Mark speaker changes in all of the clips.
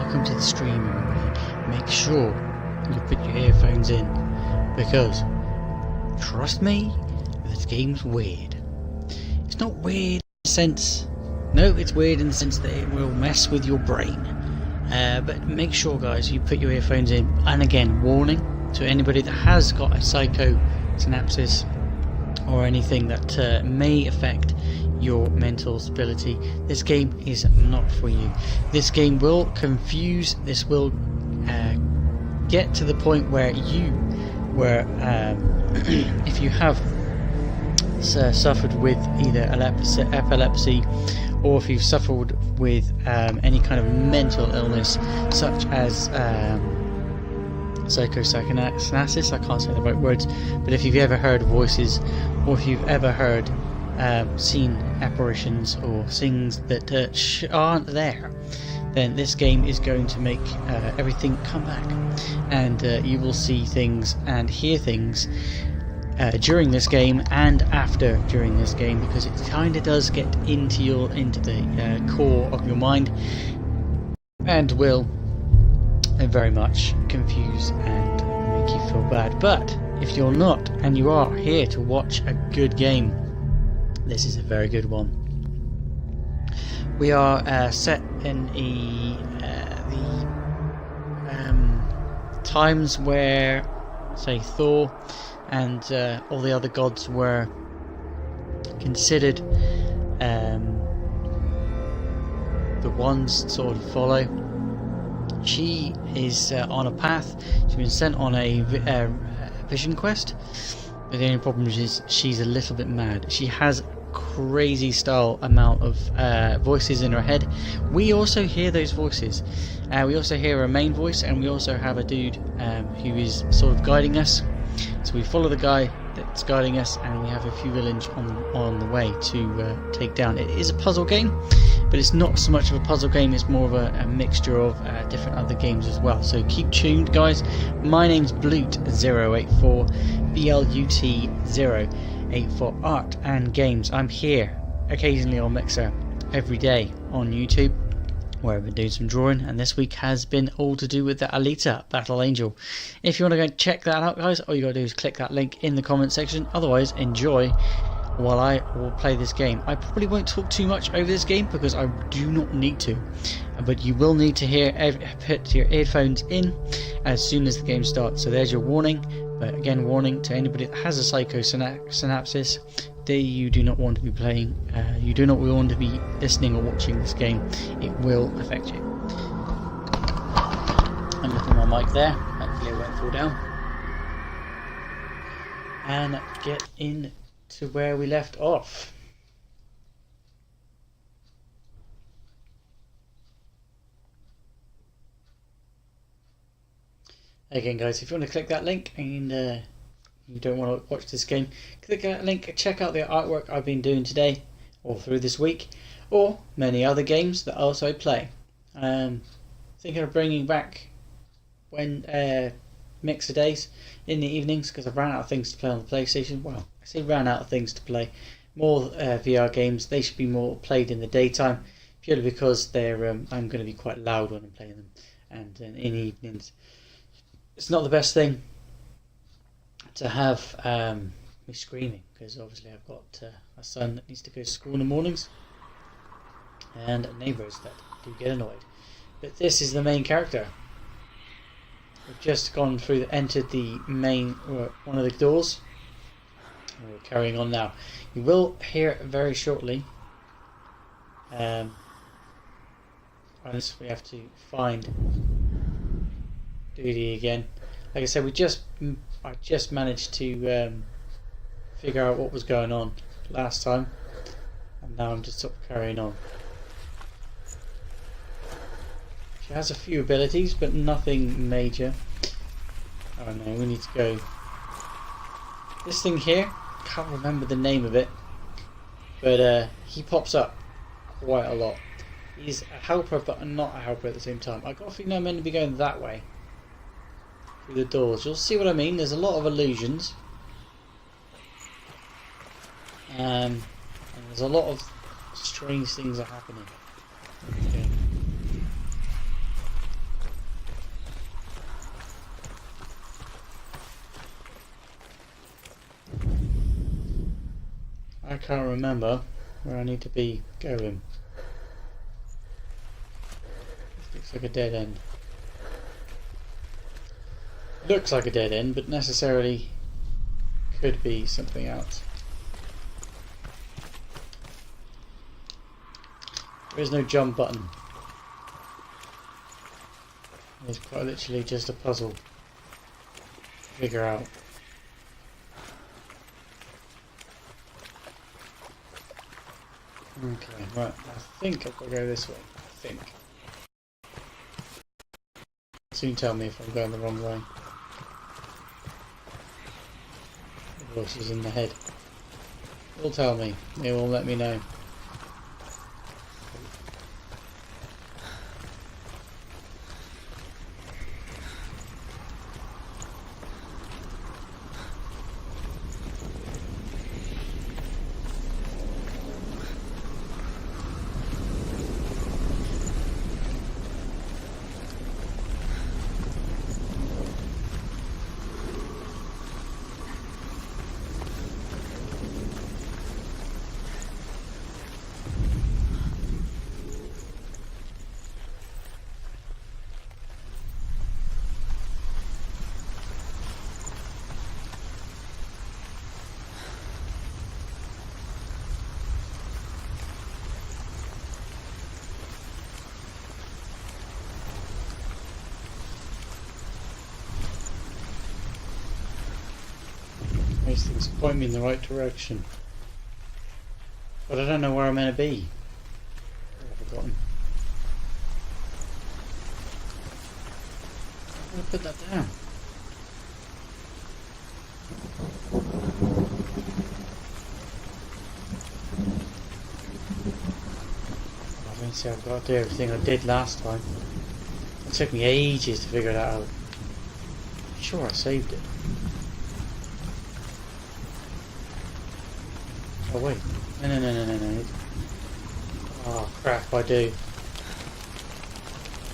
Speaker 1: welcome to the stream, everybody. Make sure you put your earphones in, because trust me, this game's weird. It's not weird in the sense, no, it's weird in the sense that it will mess with your brain. But make sure, guys, you put your earphones in. And again, warning to anybody that has got a psycho synapsis or anything that may affect your mental stability. This game is not for you. This game will confuse. This will get to the point where you were, if you have suffered with either epilepsy, or if you've suffered with any kind of mental illness, such as psychosis, I can't say the right words, but if you've ever heard voices, or if you've ever heard seen apparitions or things that aren't there, then this game is going to make everything come back, and you will see things and hear things during this game and after during this game, because it kind of does get into the core of your mind and will very much confuse and make you feel bad. But if you're not, and you are here to watch a good game, this is a very good one. We are set in the times where, say, Thor and all the other gods were considered the ones to sort of follow. She is on a path. She's been sent on a vision quest, but the only problem is she's a little bit mad. She has crazy style amount of voices in her head. We also hear those voices. We also hear a main voice, and we also have a dude who is sort of guiding us. So we follow the guy that's guiding us, and we have a few villains on the way to take down. It is a puzzle game, but it's not so much of a puzzle game, it's more of a mixture of different other games as well. So keep tuned, guys. My name's Blut084, BLUT084, Art and Games. I'm here occasionally on Mixer, every day on YouTube, where I've been doing some drawing, and this week has been all to do with the Alita Battle Angel. If you want to go check that out, guys, all you gotta do is click that link in the comment section. Otherwise, enjoy while I will play this game. I probably won't talk too much over this game because I do not need to, but you will need to put your earphones in as soon as the game starts. So there's your warning. But again, warning to anybody that has a psychosynapsis, you do not want to be playing, you do not want to be listening or watching this game. It will affect you. I'm looking at my mic there, hopefully it won't fall down. And get into where we left off. Again, guys, if you want to click that link and you don't want to watch this game, click that link, check out the artwork I've been doing today or through this week, or many other games that also I play. Thinking of bringing back when mixer days in the evenings, because I've ran out of things to play on the PlayStation. Well, I say ran out of things to play. More VR games, they should be more played in the daytime, purely because they're I'm going to be quite loud when I'm playing them, and in evenings it's not the best thing to have me screaming, because obviously I've got a son that needs to go to school in the mornings, and neighbours that do get annoyed. But this is the main character. We've just gone through, entered the main one of the doors. We're carrying on now. You will hear very shortly. We have to find Duty again. Like I said, I just managed to figure out what was going on last time, and now I'm just sort of carrying on. She has a few abilities, but nothing major. Oh no, we need to go. This thing here, can't remember the name of it, but he pops up quite a lot. He's a helper, but not a helper at the same time. I got a feeling I'm meant to be going that way through the doors. You'll see what I mean. There's a lot of illusions, and there's a lot of strange things are happening. Okay. I can't remember where I need to be going. This looks like a dead end. Looks like a dead end, but necessarily could be something else. There is no jump button. It's quite literally just a puzzle to figure out. Okay, right, I think I've got to go this way. I think. Soon tell me if I'm going the wrong way. The voices in the head will tell me. They will let me know. These things point me in the right direction, but I don't know where I'm meant to be. I've forgotten. I'm going to put that down. I don't see I've got to do everything I did last time. It took me ages to figure that out. I'm sure I saved it. Oh wait, no. Oh crap, I do.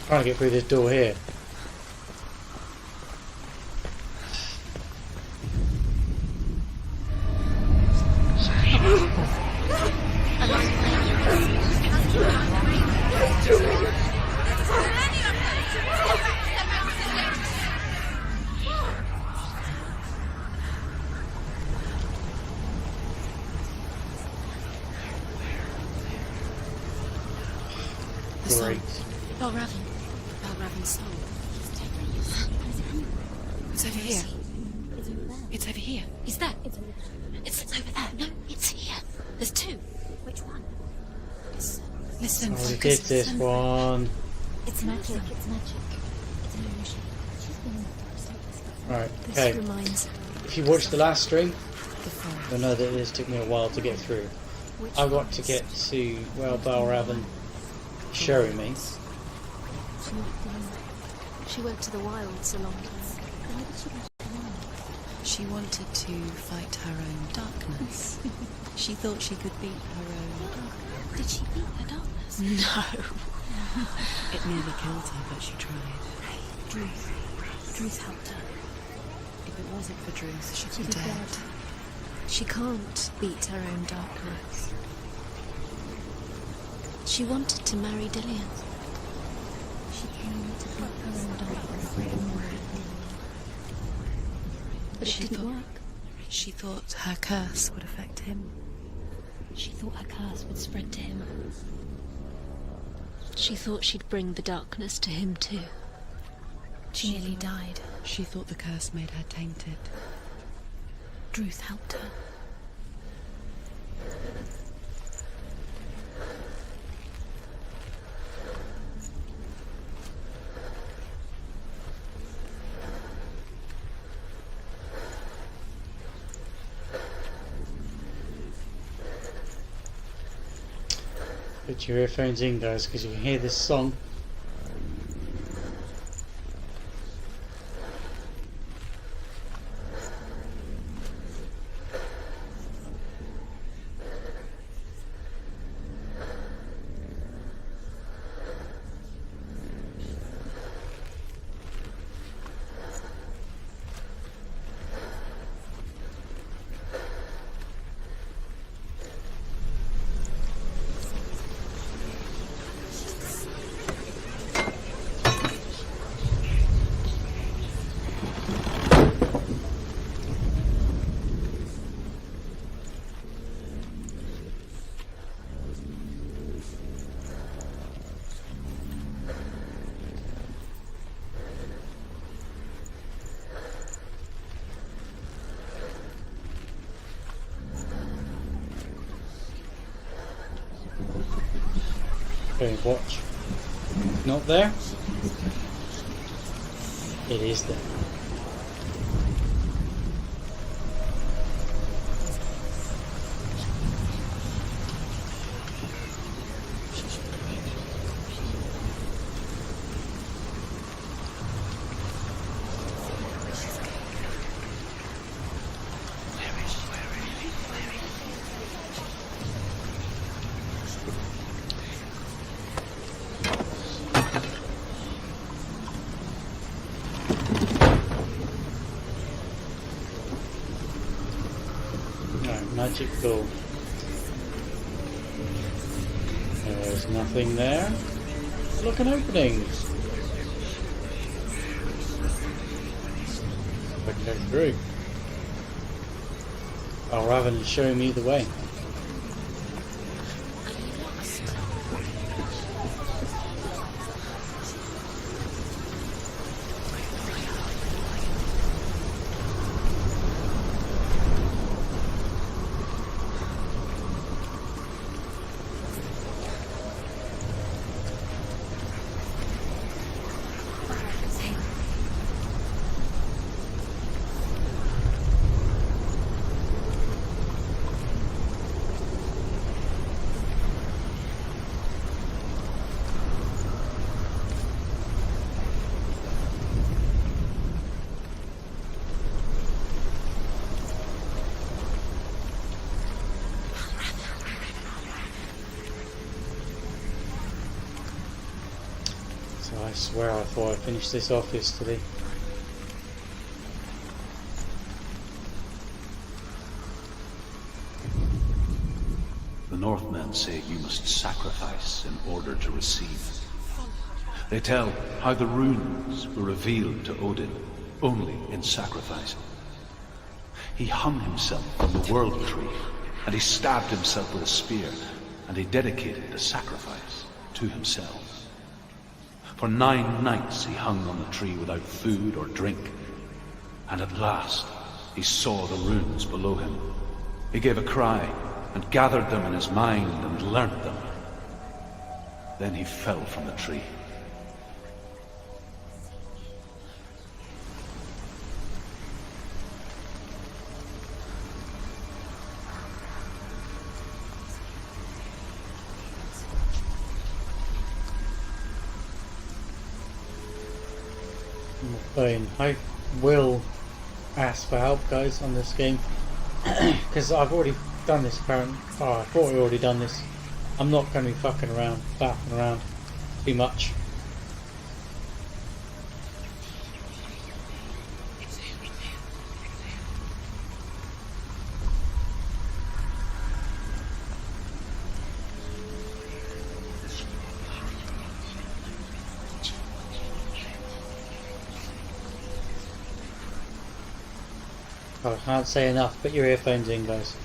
Speaker 1: I'm trying to get through this door here. Great.
Speaker 2: VALRAVEN's soul. It's over here. It's over here. Is that? It's over there. No, it's here. There's two. Which one? Listen.
Speaker 1: I already did this one.
Speaker 3: It's magic. It's magic. It's an illusion.
Speaker 1: Right,
Speaker 2: This
Speaker 1: okay.
Speaker 2: reminds
Speaker 1: If you watched the last stream,
Speaker 2: the forest.
Speaker 1: you'll know that this took me a while to get through. I got to get to, well, VALRAVEN showing me.
Speaker 3: She went to the wilds a long time. Why did she go to the wilds?
Speaker 2: She wanted to fight her own darkness. She thought she could beat her own.
Speaker 3: Did she beat her darkness?
Speaker 2: No. It nearly killed her, but she tried.
Speaker 3: Druth helped her.
Speaker 2: If it wasn't for Druth, she'd
Speaker 3: She'd
Speaker 2: be
Speaker 3: be
Speaker 2: dead.
Speaker 3: dead. She can't beat her own darkness. She wanted to marry Dillian. She came to beat her own darkness. But it didn't work.
Speaker 2: She thought her curse would affect him.
Speaker 3: She thought her curse would spread to him. She thought she'd bring the darkness to him too. She nearly died.
Speaker 2: She thought the curse made her tainted.
Speaker 3: Druth helped her.
Speaker 1: Put your earphones in, guys, because you can hear this song. Okay, watch. Not there? It is there. Magic door. There's nothing there. Look at openings. I can go through. VALRAVEN is showing me the way. I swear I thought I finished this off yesterday.
Speaker 4: The Northmen say you must sacrifice in order to receive. They tell how the runes were revealed to Odin only in sacrifice. He hung himself from the world tree, and he stabbed himself with a spear, and he dedicated the sacrifice to himself. For 9 nights he hung on the tree without food or drink, and at last he saw the runes below him. He gave a cry, and gathered them in his mind and learnt them. Then he fell from the tree.
Speaker 1: I will ask for help, guys, on this game because I've already done this. Apparently, I thought I'd already done this. I'm not going to be fucking around, faffing around too much. I can't say enough. Put your earphones in, guys.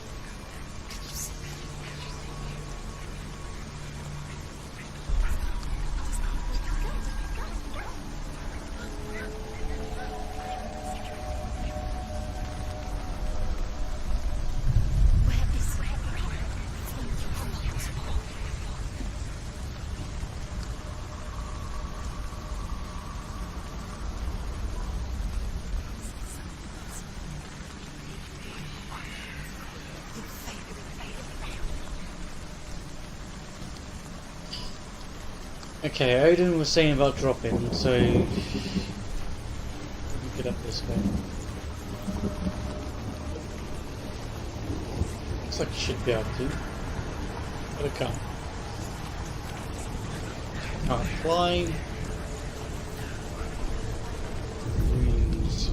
Speaker 1: Okay, Odin was saying about dropping, so let me get up this way. Looks like you should be able to, but I can't. Can't climb. Runes.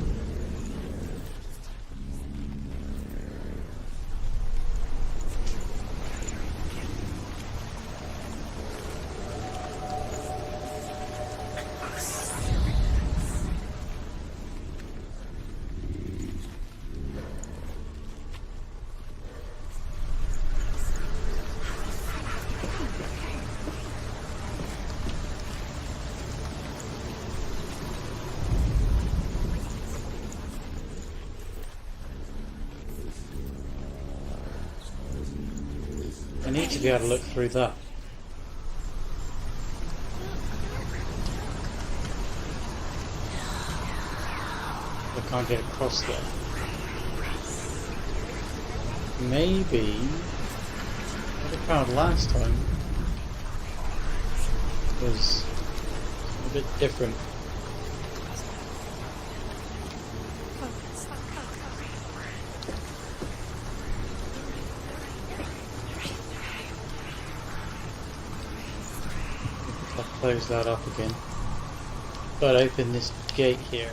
Speaker 1: I need to be able to look through that. I can't get across there. Maybe what I found last time was a bit different. I'll close that up again. But open this gate here.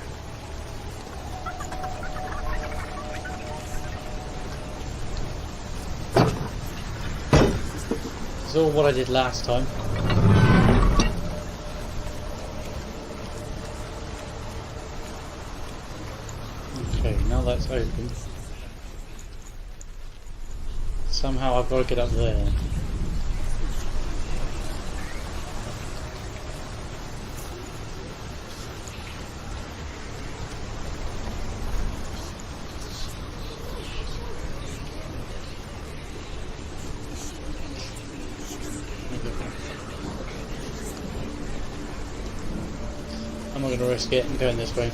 Speaker 1: This is all what I did last time. Okay, now that's open. Somehow I've got to get up there. I'm not going to risk it. I'm going this way.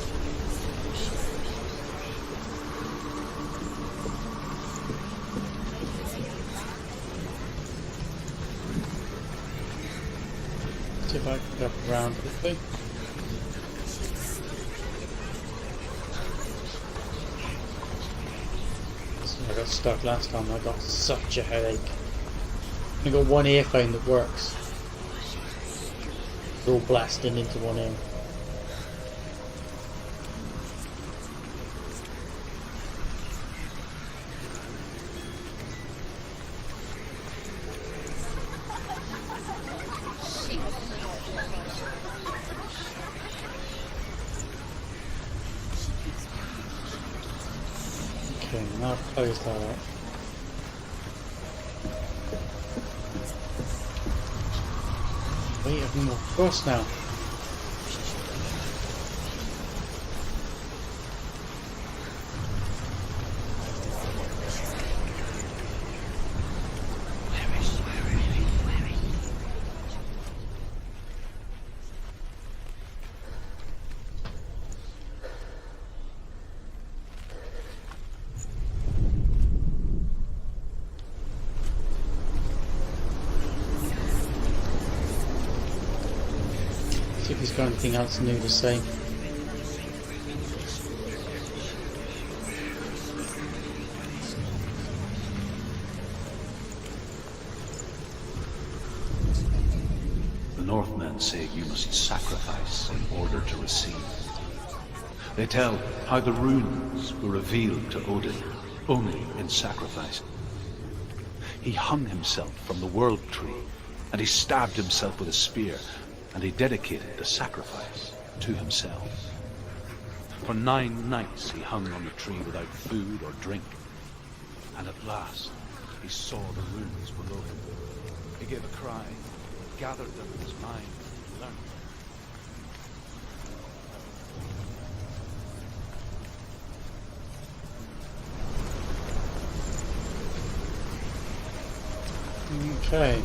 Speaker 1: See if I can go around quickly. I got stuck last time. I got such a headache. I got one earphone that works. It's all blasting into one ear. Okay, now I've closed that up. Wait, I can walk across now. See if he's got anything else new to say.
Speaker 4: The Northmen say you must sacrifice in order to receive. They tell how the runes were revealed to Odin only in sacrifice. He hung himself from the world tree, and he stabbed himself with a spear, and he dedicated the sacrifice to himself. For 9 nights he hung on the tree without food or drink, and at last he saw the runes below him. He gave a cry, gathered them in his mind, and learned.
Speaker 1: Okay.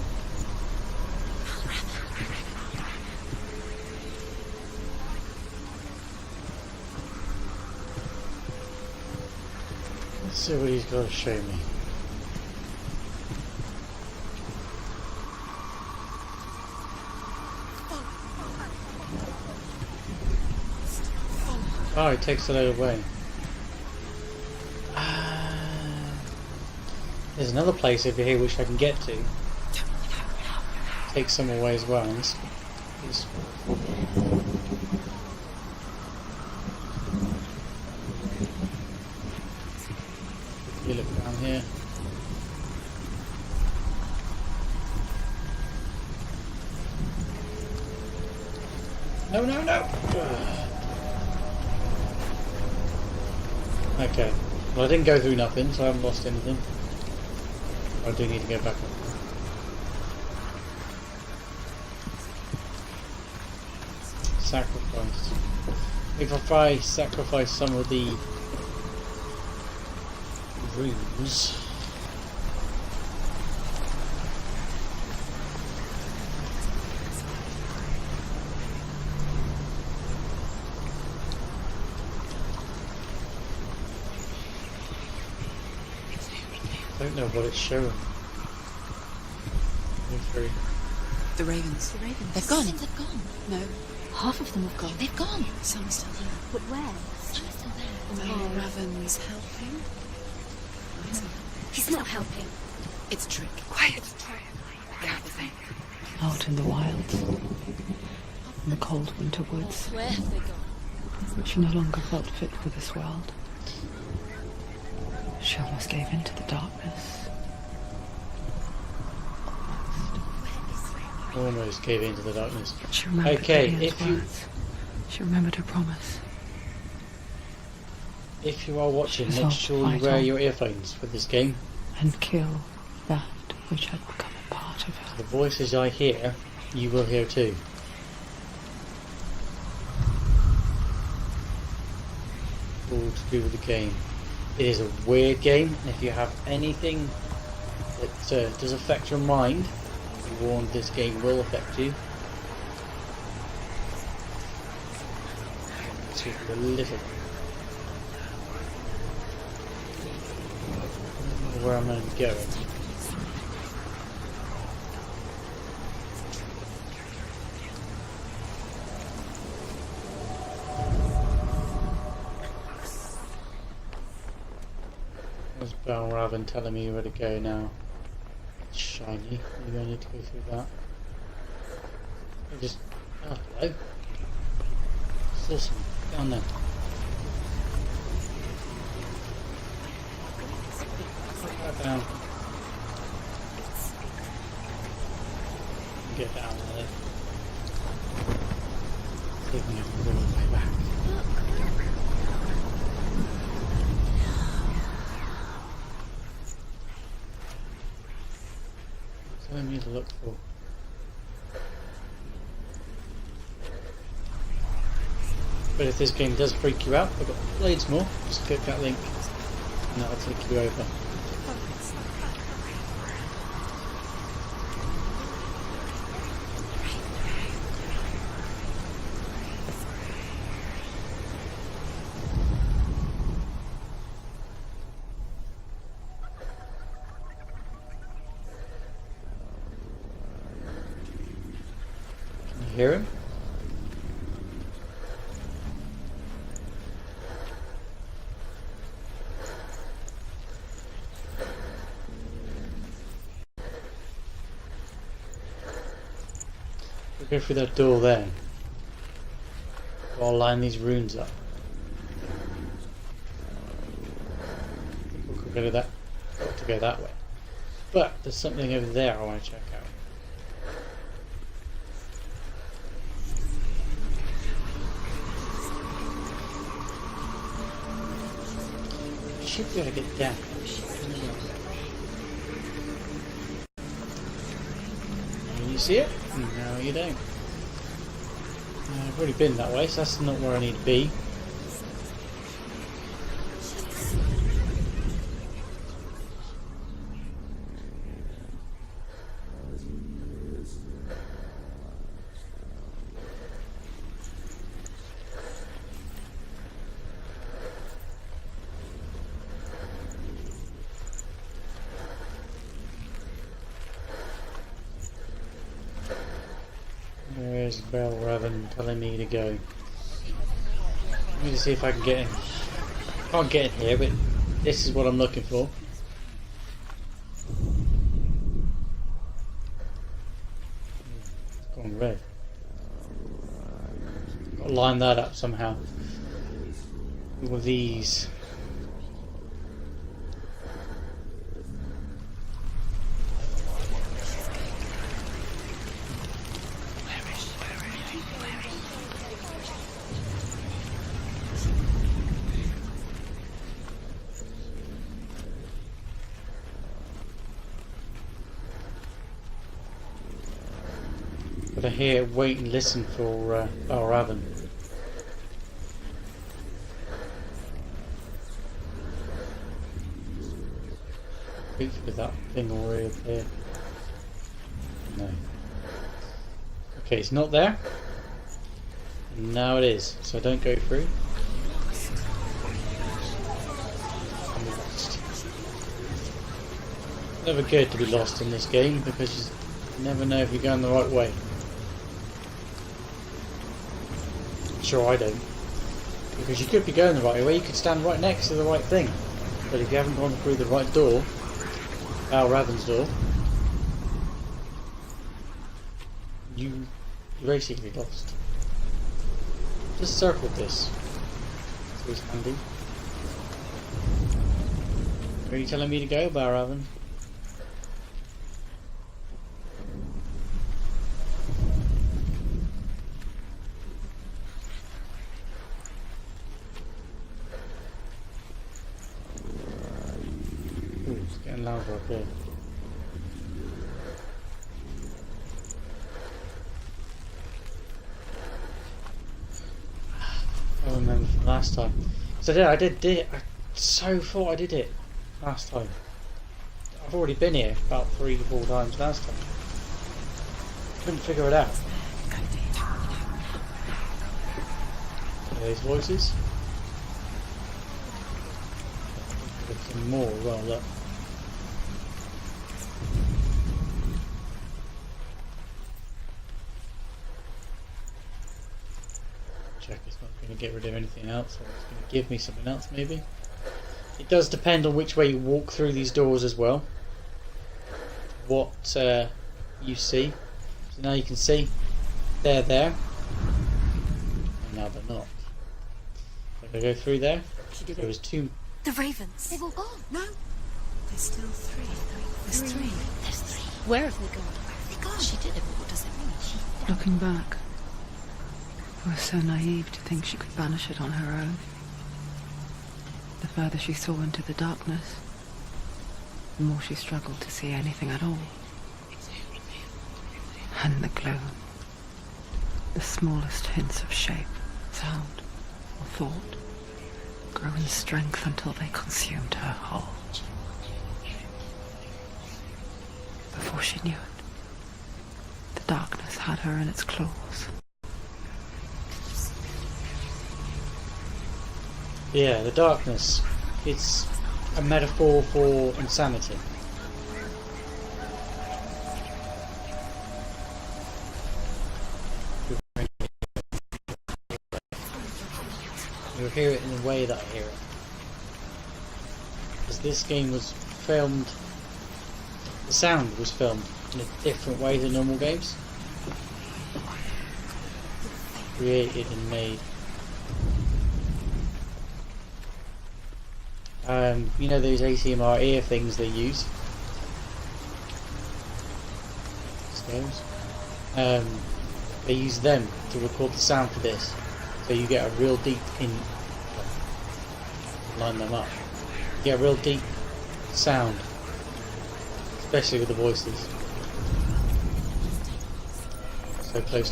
Speaker 1: Let's see what he's got to show me. Oh, he takes it away. There's another place over here which I can get to. Take some away as well. You look down here. No, no, no! Okay. Well, I didn't go through nothing, so I haven't lost anything. I do need to go back up. Sacrifice. If I sacrifice some of the runes, don't know what it's showing. Go through.
Speaker 2: The ravens. The ravens. They've gone. They've gone. No. Half of them have gone. They've gone. Some are still here.
Speaker 3: But where?
Speaker 2: Some are still there. VALRAVEN's helping. He's not helping. It's a trick. Quiet. I can't think.
Speaker 5: Out in the wilds, in the cold winter woods,
Speaker 2: Where have they gone?
Speaker 5: she no longer felt fit for this world. She almost gave in to the darkness.
Speaker 1: Almost gave in to the darkness.
Speaker 5: But she remembered Gideon's words. She remembered her promise.
Speaker 1: If you are watching, make
Speaker 5: Resolve
Speaker 1: sure
Speaker 5: to
Speaker 1: you
Speaker 5: fight
Speaker 1: wear
Speaker 5: on.
Speaker 1: your earphones for this game.
Speaker 5: And kill that which had become a part of her.
Speaker 1: The voices I hear, you will hear too. All to do with the game. It is a weird game, and if you have anything that does affect your mind, be warned, this game will affect you. To a little. I don't know where I'm going to go. There's VALRAVEN telling me where to go now. It's shiny. Maybe I need to go through that. I just... Oh, hello. Still some down there. Put that down. Get down there. See if we can go all the way back. What do I need to look for? But if this game does freak you out, I've got loads more. Just click that link and that'll take you over. Can you hear him? We'll go through that door there. I'll line these runes up. I think we'll go to that. Got to go that way. But there's something over there I want to check out. I should be able to get down. You see it? No, you don't. I've already been that way, so that's not where I need to be. Where's VALRAVEN telling me to go? Let me just see if I can get in. Can't get in here, but this is what I'm looking for. It's gone red. Got to line that up somehow. With these. But I hear wait and listen for VALRAVEN. Hopefully that thing already up there. No. Okay, it's not there. Now it is. So don't go through. I'm lost. Never good to be lost in this game because you never know if you're going the right way. Sure, I don't. Because you could be going the right way, you could stand right next to the right thing. But if you haven't gone through the right door, VALRAVEN's door, you're basically lost. Just circle this. It's always handy. Where are you telling me to go, VALRAVEN? Ooh, it's getting louder up here. I remember from last time. So I did it. I so thought I did it last time. I've already been here about 3 to 4 times last time. Couldn't figure it out. Those voices. There's some more. Well, look. Check it's not going to get rid of anything else, or it's going to give me something else maybe. It does depend on which way you walk through these doors as well. What you see. So now you can see they're there, and now they're not. If I go through there, there was 2.
Speaker 2: The ravens. They've all gone. No.
Speaker 3: There's still 3.
Speaker 2: There's 3. There's 3. Where have they gone? Where have they gone? She did it, but what does it mean?
Speaker 5: Looking back, I was so naive to think she could banish it on her own. The further she saw into the darkness, the more she struggled to see anything at all. And the gloom, the smallest hints of shape, sound, or thought, grew in strength until they consumed her whole. Before she knew it, the darkness had her in its claws.
Speaker 1: Yeah, the darkness. It's a metaphor for insanity. You'll hear it in the way that I hear it. Because this game was filmed, the sound was filmed in a different way than normal games. Created and made. You know those ASMR ear things they use? They use them to record the sound for this. So you get a real deep line them up. You get a real deep sound. Especially with the voices. So close.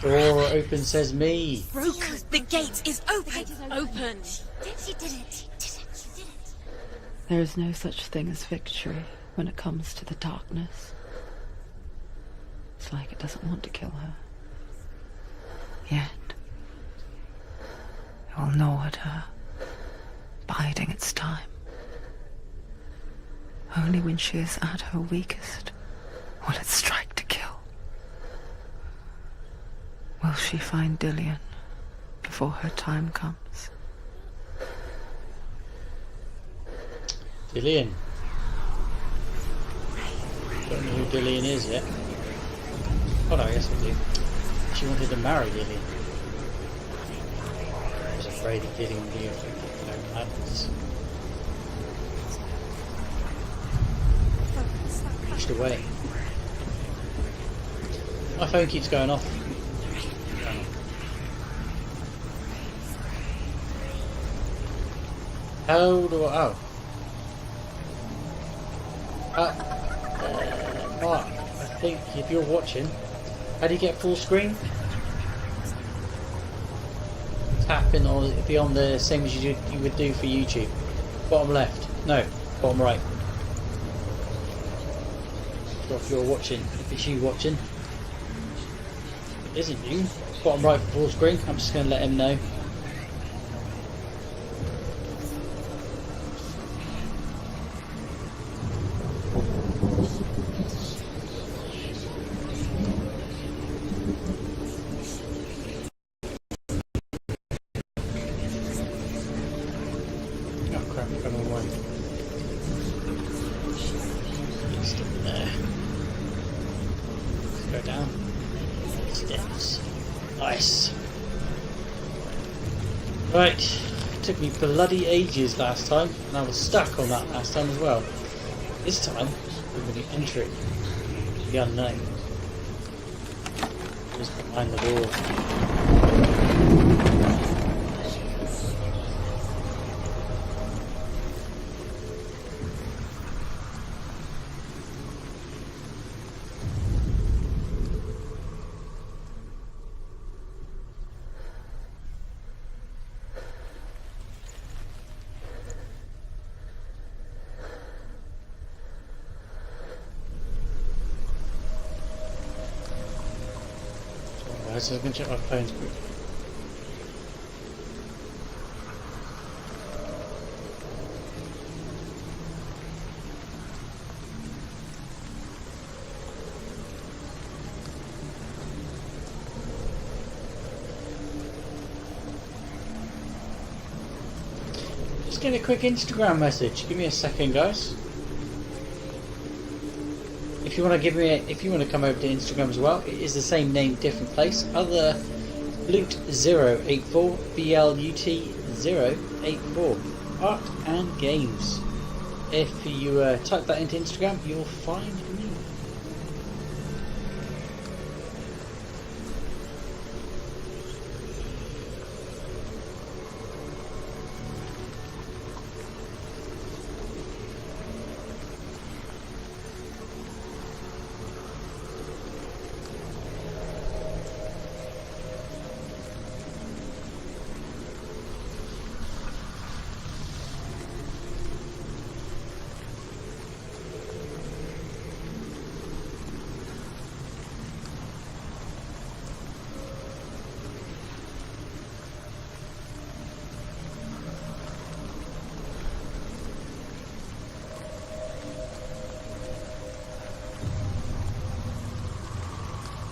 Speaker 1: Door open says me.
Speaker 2: Broken. The gate is open. Open. She did it.
Speaker 5: There is no such thing as victory when it comes to the darkness. It's like it doesn't want to kill her. Yet, it will gnaw at her, biding its time. Only when she is at her weakest will it strike to kill. Will she find Dillian before her time comes?
Speaker 1: Dillian. Don't know who Dillian is yet. Oh no, I guess I do. She wanted to marry Dillian. I was afraid of Dillian would be madness. Pushed away. My phone keeps going off. How do I... Oh. Mark, I think if you're watching, how do you get full screen? Tap in or be on the same as you would do for YouTube. Bottom left. No, bottom right. So if you're watching, if it's you watching, if it isn't you, bottom right for full screen. I'm just going to let him know. Nice. Right. Took me bloody ages last time, and I was stuck on that last time as well. This time, we're going to enter it. The unknown. Just behind the wall. So I'm going to check my phones quickly. Just get a quick Instagram message. Give me a second, guys. If you want to come over to Instagram as well, it is the same name, different place. Other Blut084, BLUT084, Art and Games. If you type that into Instagram, you'll find me.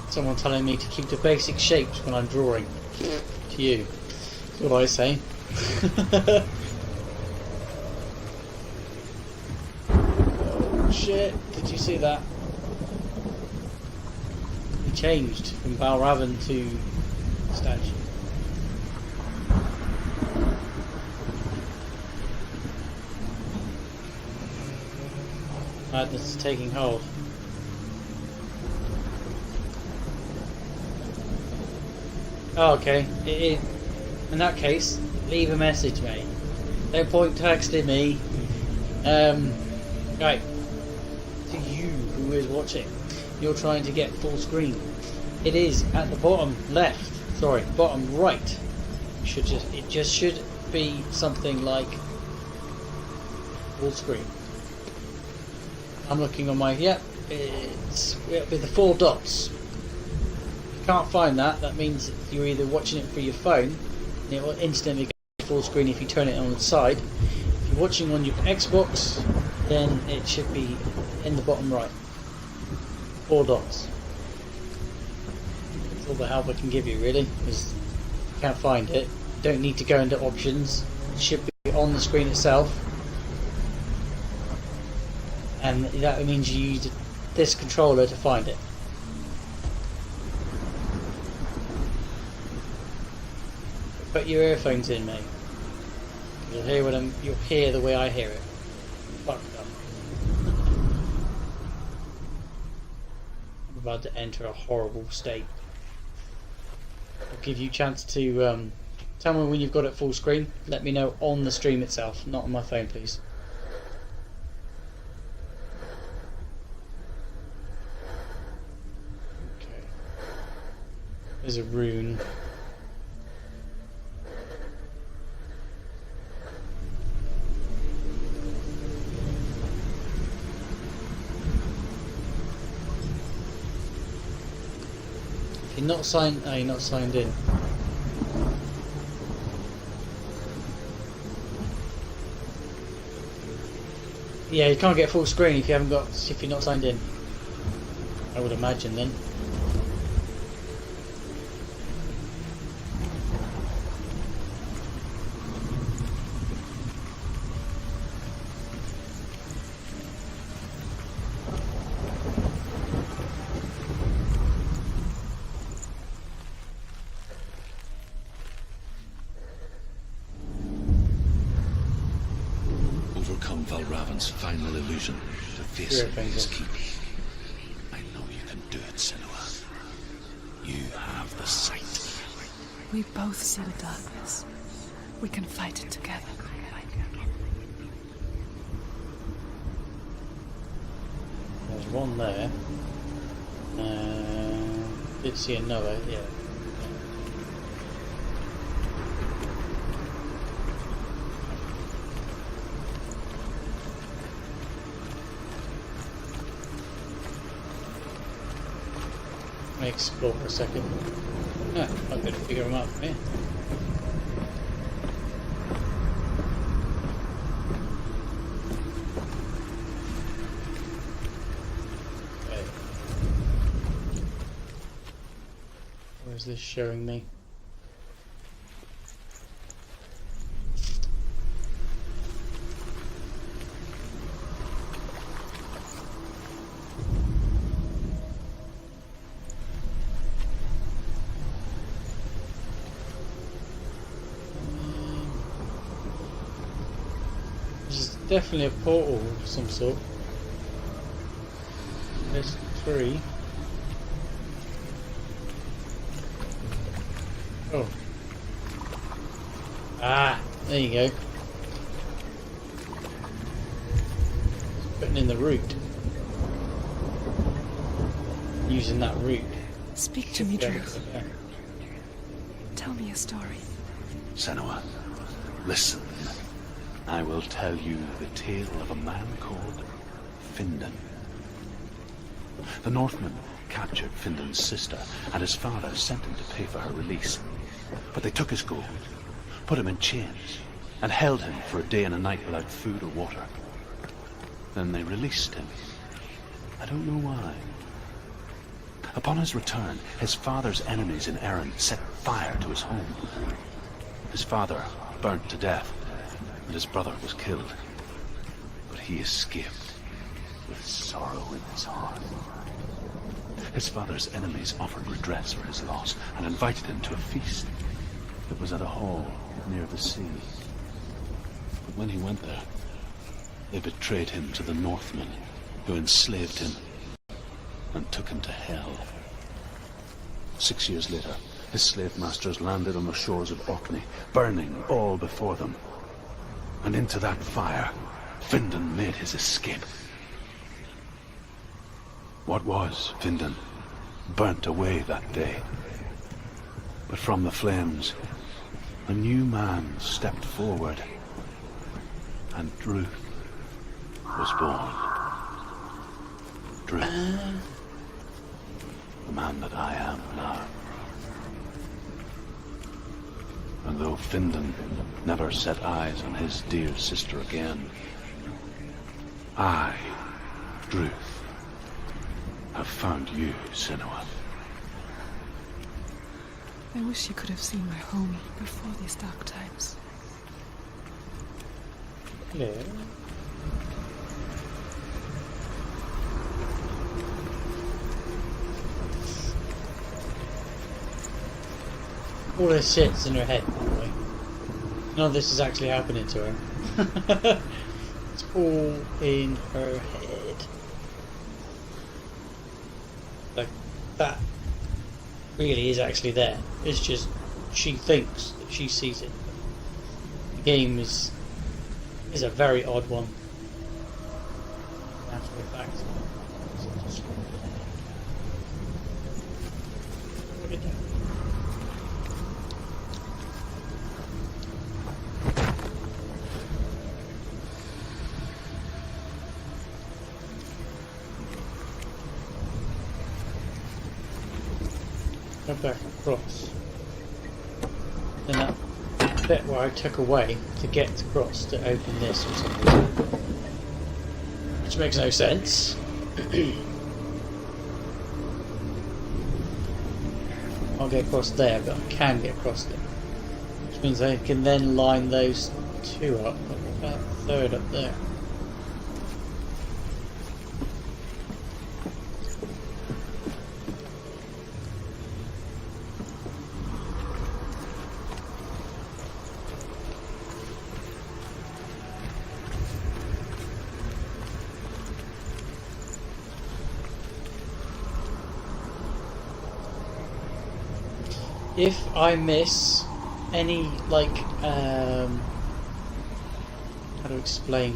Speaker 1: Someone telling me to keep the basic shapes when I'm drawing. To you. That's what I say. Oh shit, did you see that? He changed from VALRAVEN to statue. Madness is taking hold. Oh, okay. In that case, leave a message, mate. No point texting me. Right. To you who is watching, you're trying to get full screen. It is at the bottom left. Sorry, bottom right. It just should be something like full screen. I'm looking on my it'll be the 4 dots. Can't find that, that means you're either watching it through your phone and it will instantly go full screen if you turn it on the side. If you're watching on your Xbox, then it should be in the bottom right. 4 dots. That's all the help I can give you, really, because you can't find it. You don't need to go into options. It should be on the screen itself. And that means you use this controller to find it. Put your earphones in, mate. You'll hear the way I hear it. Fuck them. I'm about to enter a horrible state. I'll give you a chance to tell me when you've got it full screen. Let me know on the stream itself, not on my phone, please. Okay. There's a rune. You're not signed. Oh, you're not signed in. Yeah, you can't get full screen if you're not signed in. I would imagine then.
Speaker 4: Valraven's final illusion to face
Speaker 1: Sure,
Speaker 4: him in
Speaker 1: thank
Speaker 4: his
Speaker 1: you.
Speaker 4: keep. I know you can do it, Senua. You have the sight.
Speaker 5: We both see the darkness. We can fight it together.
Speaker 1: There's one there. Did see another, yeah. Let me explore for a second. Ah, I better figure them out from here. Okay. Where's this showing me? Definitely a portal of some sort. There's 3. Oh. Ah, there you go. Putting in the route. Using that route.
Speaker 5: Speak to me,
Speaker 1: Yeah,
Speaker 5: Druth.
Speaker 1: yeah.
Speaker 5: Tell me a story.
Speaker 4: Senua, listen. I will tell you the tale of a man called Findan. The Northmen captured Findan's sister, and his father sent him to pay for her release. But they took his gold, put him in chains, and held him for a day and a night without food or water. Then they released him. I don't know why. Upon his return, his father's enemies in Erin set fire to his home. His father burnt to death, and his brother was killed. But he escaped with sorrow in his heart. His father's enemies offered redress for his loss and invited him to a feast that was at a hall near the sea. But when he went there, they betrayed him to the Northmen, who enslaved him and took him to hell. 6 years later, his slave masters landed on the shores of Orkney, burning all before them. And into that fire, Findan made his escape. What was Findan burnt away that day. But from the flames, a new man stepped forward, and Druth was born. Druth, the man that I am now. And though Findan never set eyes on his dear sister again, I, Druth, have found you, Senua.
Speaker 5: I wish you could have seen my home before these dark times.
Speaker 1: Yeah. All this shit's in her head, by the way. None of this is actually happening to her. It's all in her head. Like, that really is actually there. It's just, she thinks that she sees it. The game is a very odd one. After the fact. Go back across. Then that bit where I took away to get across to open this or something. Which makes no sense. I'll get across there, but I can get across there. Which means I can then line those two up, about a third up there. if I miss any, like, how to explain?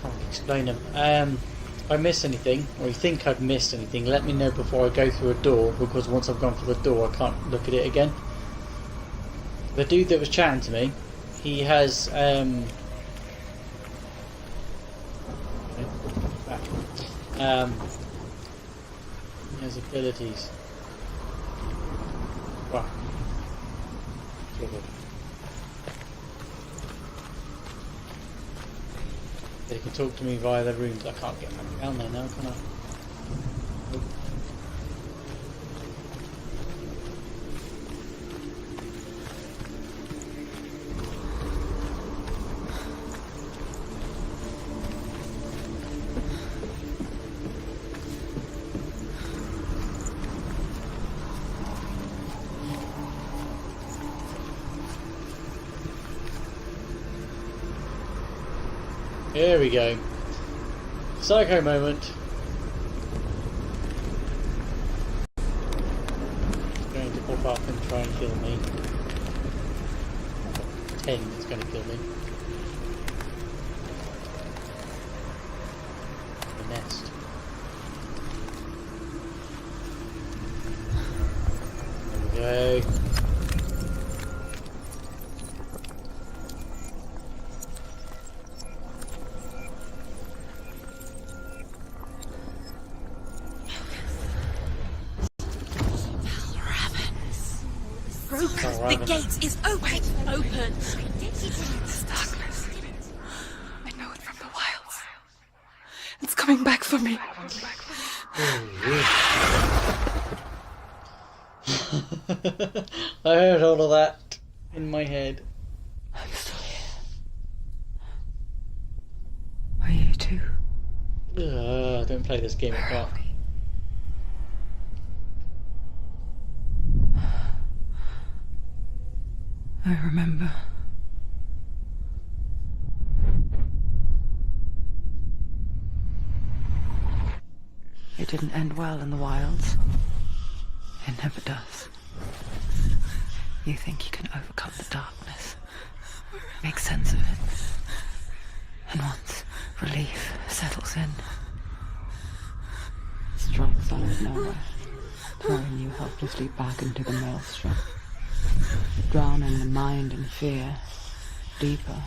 Speaker 1: Can't explain them. If I miss anything, or you think I've missed anything, let me know before I go through a door, because once I've gone through the door I can't look at it again. The dude that was chatting to me, he has he has abilities. Wow. They can talk to me via the rooms. I can't get back down there now, can I? Nope. Here we go. Psycho moment. Going to pop up and try and kill me. 10 is going to kill me. The nest. There we go.
Speaker 2: The gate is open! Open!
Speaker 5: This darkness. I know it from the wilds. It's coming back for me.
Speaker 1: I heard all of that in my head.
Speaker 5: I'm still here. Are you too?
Speaker 1: Don't play this game at dark.
Speaker 5: I remember. It didn't end well in the wilds. It never does. You think you can overcome the darkness, make sense of it, and once relief settles in, it strikes out of nowhere, throwing you helplessly back into the maelstrom. Drowning the mind in fear, deeper,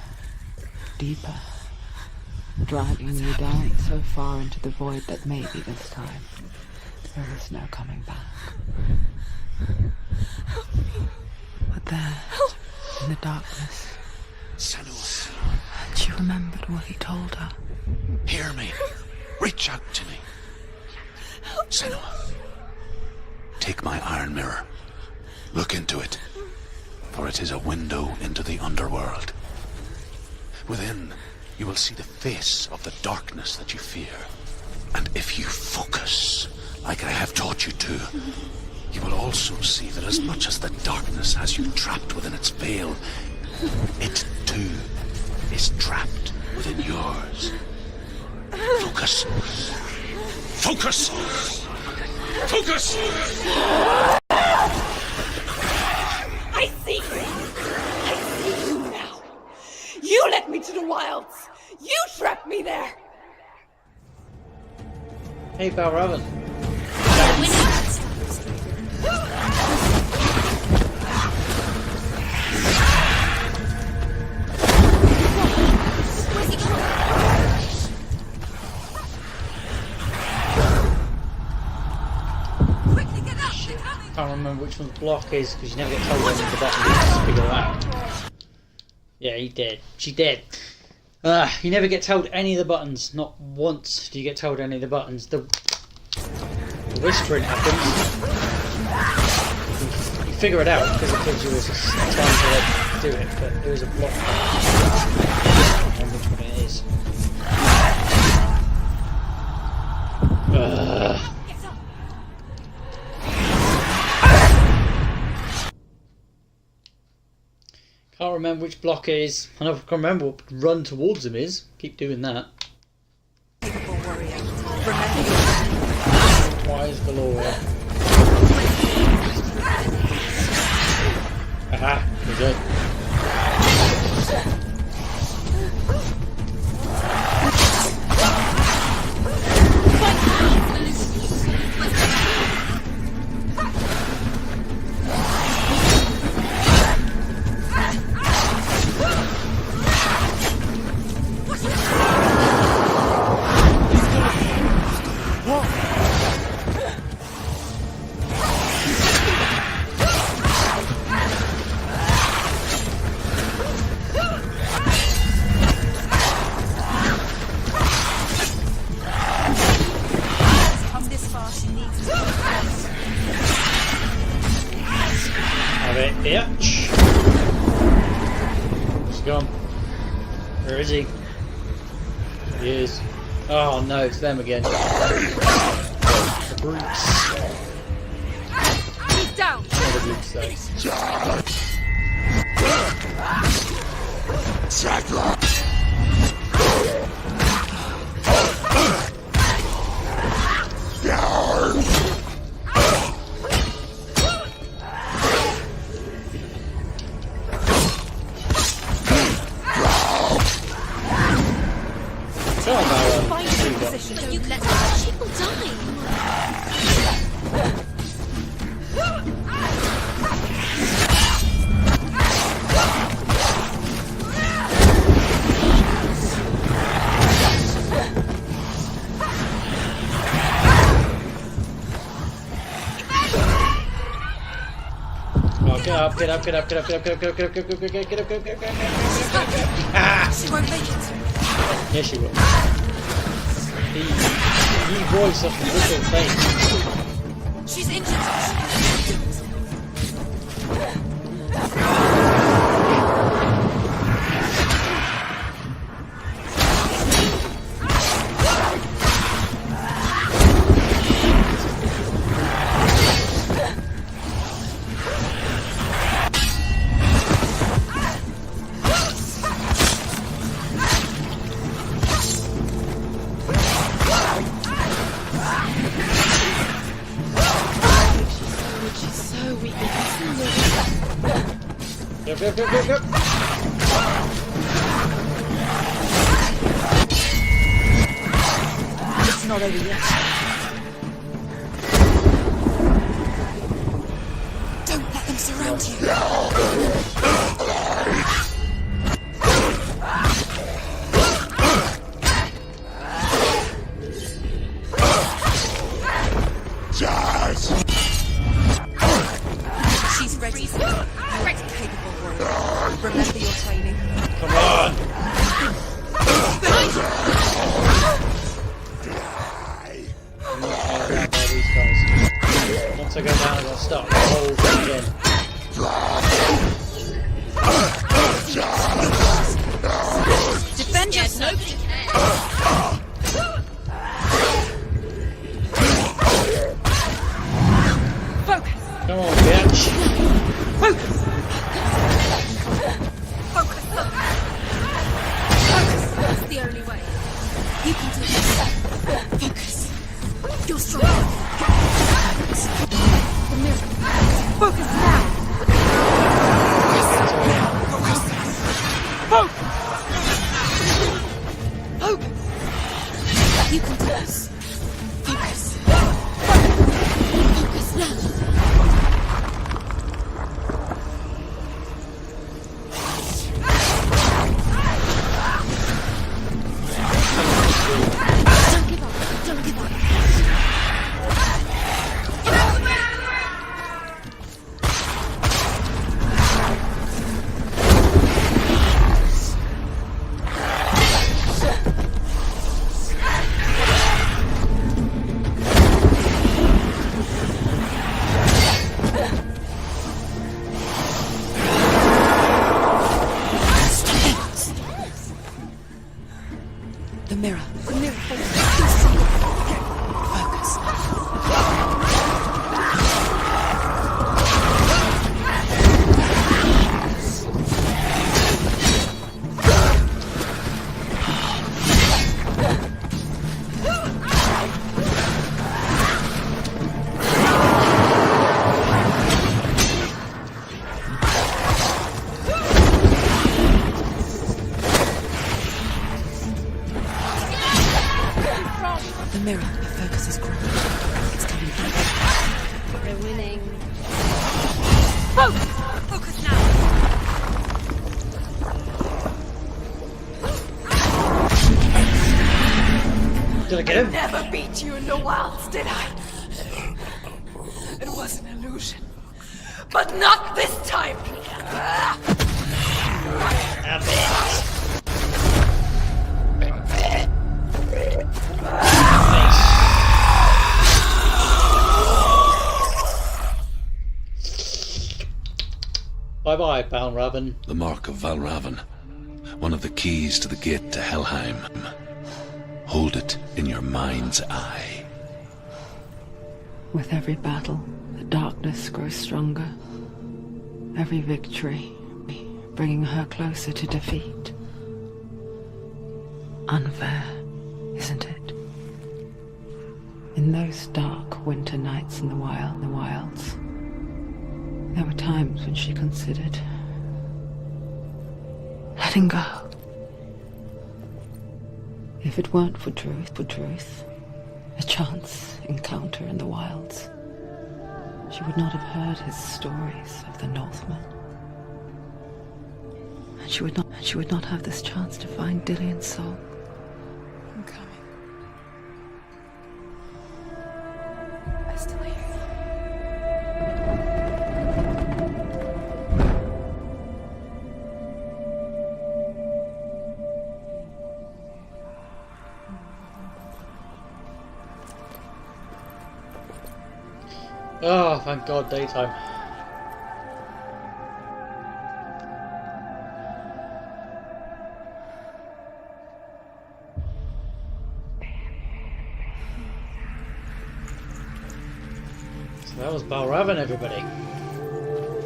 Speaker 5: deeper, dragging you down so far into the void that maybe this time there is no coming back. But there, in the darkness, she remembered what he told her.
Speaker 4: Hear me. Reach out to me. Senua, take my iron mirror. Look into it, for it is a window into the underworld. Within, you will see the face of the darkness that you fear. And if you focus, like I have taught you to, you will also see that as much as the darkness has you trapped within its veil, it too is trapped within yours. Focus. Focus! Focus!
Speaker 2: I see you! I see you now! You led me to the wilds! You trapped me there!
Speaker 1: Hey, VALRAVEN. I can't remember which one the block is because you never get told when the button is. Just figure that out. Yeah, he did. She did. You never get told any of the buttons. Not once do you get told any of the buttons. The whispering happens. You figure it out because it gives you a time to like, do it. But there is a block. I don't remember which one it is. Can't remember which block it is. I never can remember what run towards him is. Keep doing that. Wise Valora. Bitch! He's gone. Where is he? He is. Oh no, it's them again. The brutes.
Speaker 2: He's down.
Speaker 1: Not the brutes though. Come on, Mallow.
Speaker 2: Find a good position. You let she will die.
Speaker 1: Oh, get up, get up, get up, get up, get up, get up, get up, get up, get up, get up, get up, get up, get up, get up, get up. Ah!
Speaker 2: She won't make it.
Speaker 1: Yes, she will. The voice of the little thing.
Speaker 2: She's injured. She's so weak.
Speaker 1: Yep, yep, yep, yep, yep.
Speaker 2: It's not over yet. Don't let them surround you. She's ready. Ready, capable warrior. Remember your training.
Speaker 1: Come on. I'm not going down by these guys. Once I go down, I'll start the whole thing again.
Speaker 2: Defend yourself. Nobody Focus.
Speaker 1: Come on, bitch.
Speaker 2: Focus. Focus. Focus. That's the only way. You can do this. Focus. You're strong. Focus. The mirror. Focus now. Focus. Focus. Focus. You can do this. Focus. Focus now. Don't give up. Don't give up. The mirror. The mirror. Focus. The mirror. The focus is growing. It's coming back. We're winning. Focus! Focus now!
Speaker 1: Did I get him?
Speaker 6: Never beat you in the wilds, did I? It was an illusion. But not this time!
Speaker 1: Bye-bye, VALRAVEN.
Speaker 4: The mark of VALRAVEN. One of the keys to the gate to Helheim. Hold it in your mind's eye.
Speaker 5: With every battle, the darkness grows stronger. Every victory, bringing her closer to defeat. Unfair, isn't it? In those dark winter nights in the wilds, there were times when she considered letting go. If it weren't for truth, a chance encounter in the wilds, she would not have heard his stories of the Northmen. And she would not have this chance to find Dillion's soul.
Speaker 6: I'm coming. I still hear you.
Speaker 1: Oh, thank God, daytime. So that was VALRAVEN, everybody.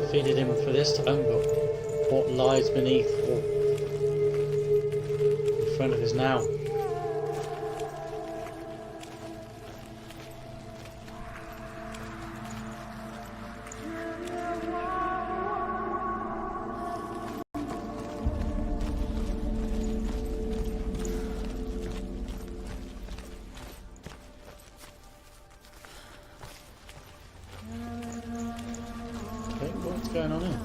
Speaker 1: Defeated him for this time, but what lies beneath or in front of us now? Okay, what's going on here?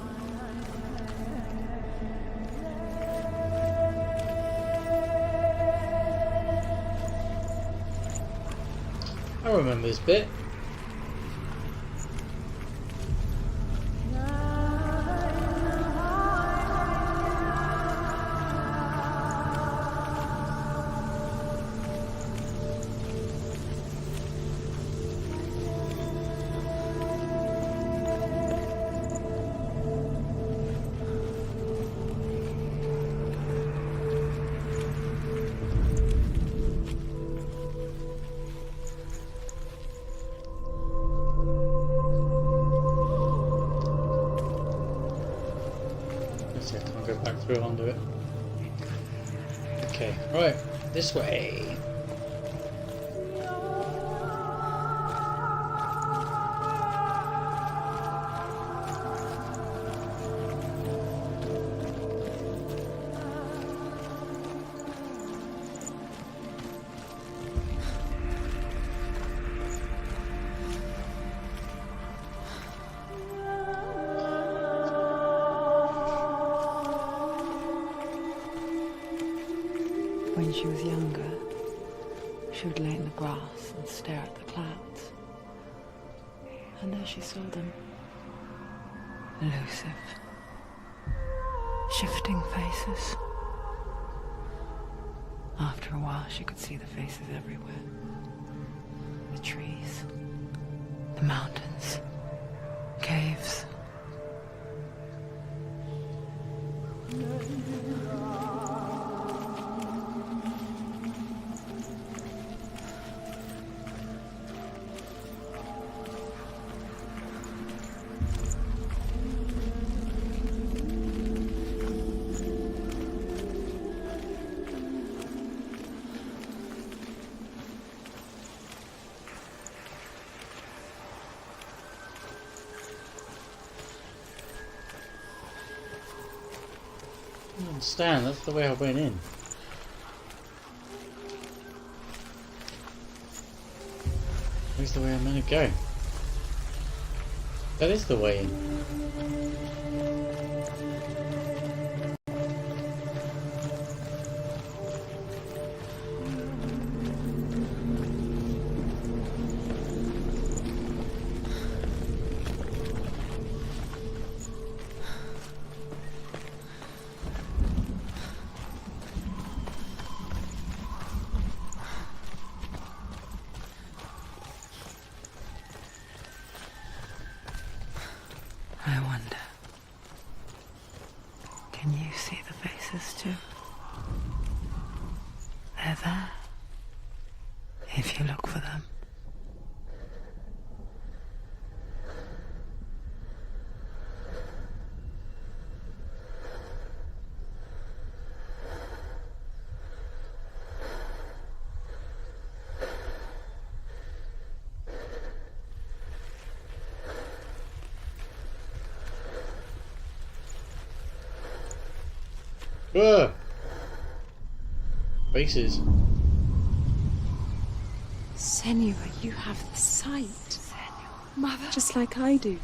Speaker 1: I remember this bit. I can't go back through onto it. Okay, right, this way.
Speaker 5: When she was younger, she would lay in the grass and stare at the clouds. And there she saw them. Elusive, shifting faces. After a while, she could see the faces everywhere. The trees, the mountains, caves.
Speaker 1: I don't understand, that's the way I went in. Where's the way I'm meant to go? That is the way in.
Speaker 5: I wonder places too. They're there, if you look for them.
Speaker 1: Whoa! Faces.
Speaker 7: Senua, you have the sight. Mother. Just like I do.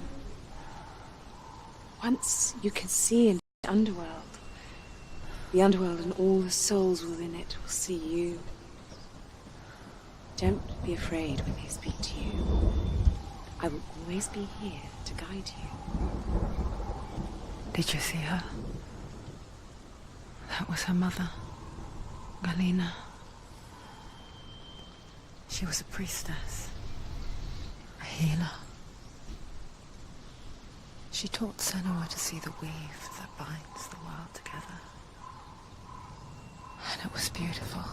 Speaker 7: Once you can see in the underworld and all the souls within it will see you. Don't be afraid when they speak to you. I will always be here to guide you.
Speaker 5: Did you see her? That was her mother, Galina. She was a priestess, a healer. She taught Senua to see the weave that binds the world together. And it was beautiful.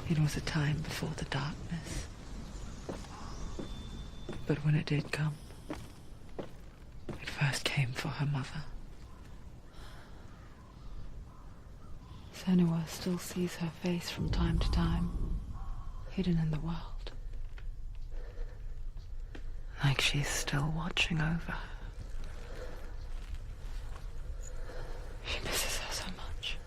Speaker 5: It was a time before the darkness. But when it did come, it first came for her mother. Senua still sees her face from time to time, hidden in the world. Like she's still watching over her. She misses her so much.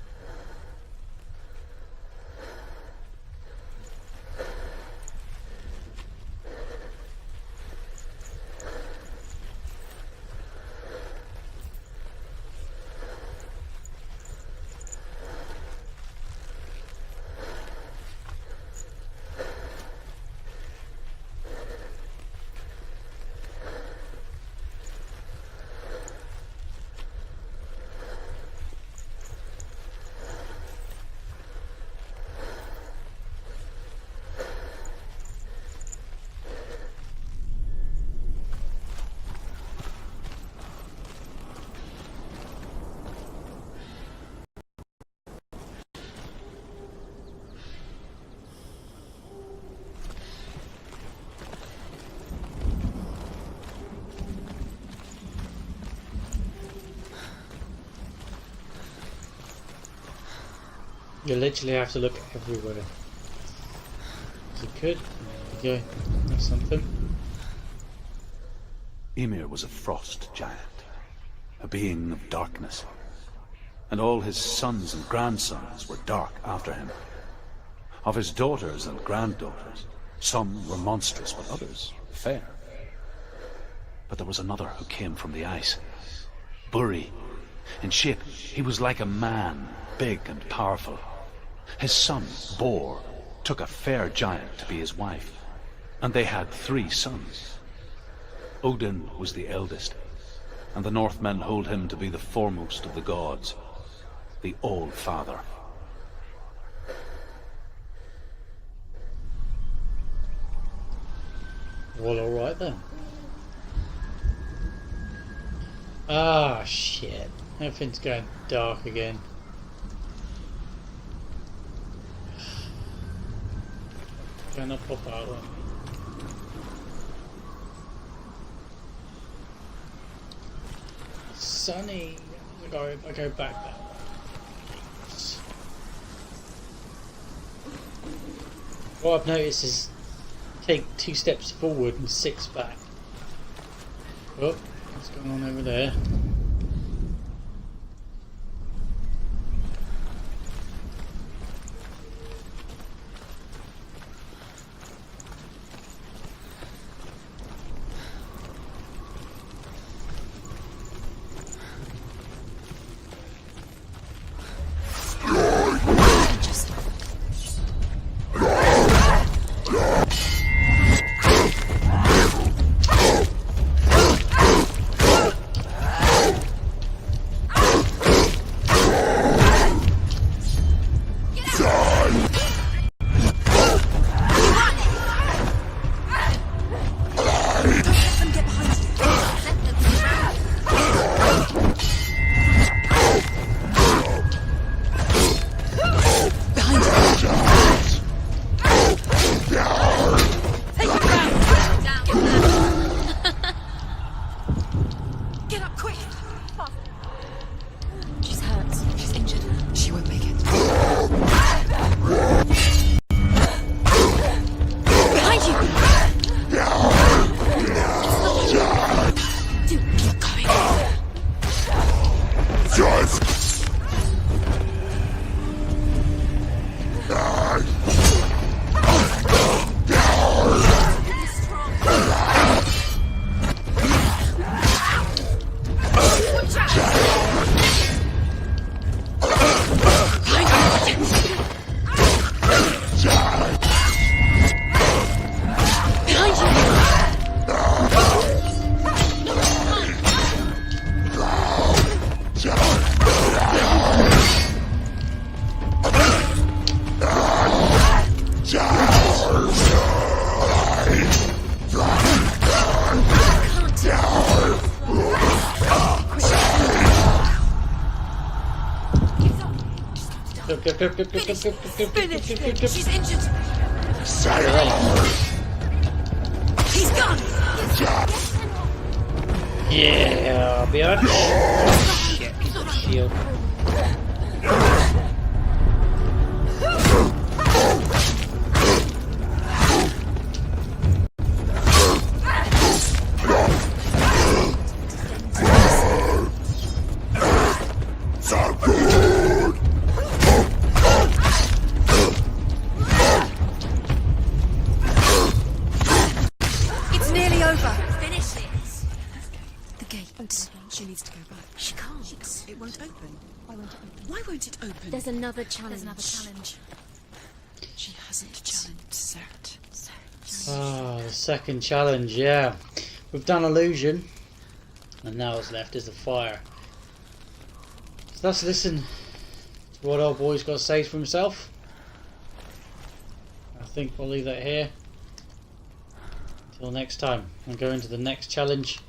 Speaker 1: You literally have to look everywhere. As you could. There you go. That's something.
Speaker 4: Ymir was a frost giant, a being of darkness, and all his sons and grandsons were dark after him. Of his daughters and granddaughters, some were monstrous, but others fair. But there was another who came from the ice. Buri. In shape, he was like a man, big and powerful. His son, Bor, took a fair giant to be his wife, and they had 3 sons. Odin was the eldest, and the Northmen hold him to be the foremost of the gods, the All-Father.
Speaker 1: Well, alright then. Ah, shit. Everything's going dark again. Gonna pop out on me. Sunny. I go back that way. What I've noticed is take 2 steps forward and 6 back. Oh, what's going on over there?
Speaker 2: Finish him. She's injured. He's gone.
Speaker 1: Yeah, bitch. Shit, get the shield.
Speaker 2: It's nearly over. Finish it. The gate. She needs to go back. She can't. It won't open. Why won't it open?
Speaker 3: There's another challenge.
Speaker 2: She hasn't challenged Cert.
Speaker 1: Ah, the second challenge, yeah. We've done illusion, and now what's left is the fire. So let's listen to what old boy's got to say for himself. I think we'll leave that here. Until next time, and go into the next challenge.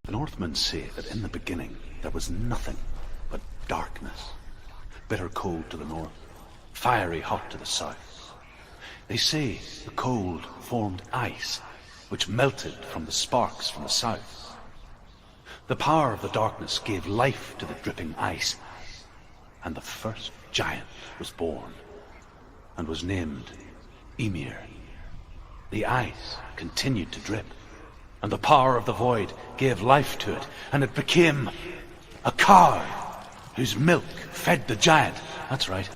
Speaker 4: The Northmen say that in the beginning there was nothing but darkness. Bitter cold to the north, fiery hot to the south. They say the cold formed ice, which melted from the sparks from the south. The power of the darkness gave life to the dripping ice, and the first giant was born, and was named Ymir. The ice continued to drip, and the power of the void gave life to it, and it became a cow whose milk fed the giant. That's right.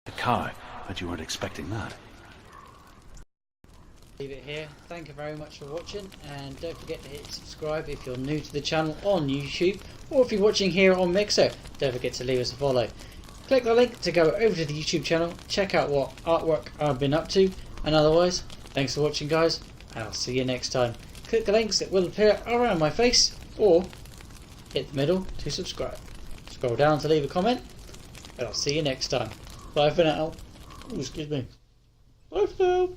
Speaker 4: The cow, but you weren't expecting that.
Speaker 1: Leave it here. Thank you very much for watching, and don't forget to hit subscribe if you're new to the channel on YouTube, or if you're watching here on Mixer, don't forget to leave us a follow. Click the link to go over to the YouTube channel, check out what artwork I've been up to, and otherwise, thanks for watching guys, and I'll see you next time. Click the links that will appear around my face, or hit the middle to subscribe. Scroll down to leave a comment, and I'll see you next time. Bye for now. Ooh, excuse me. Bye for now.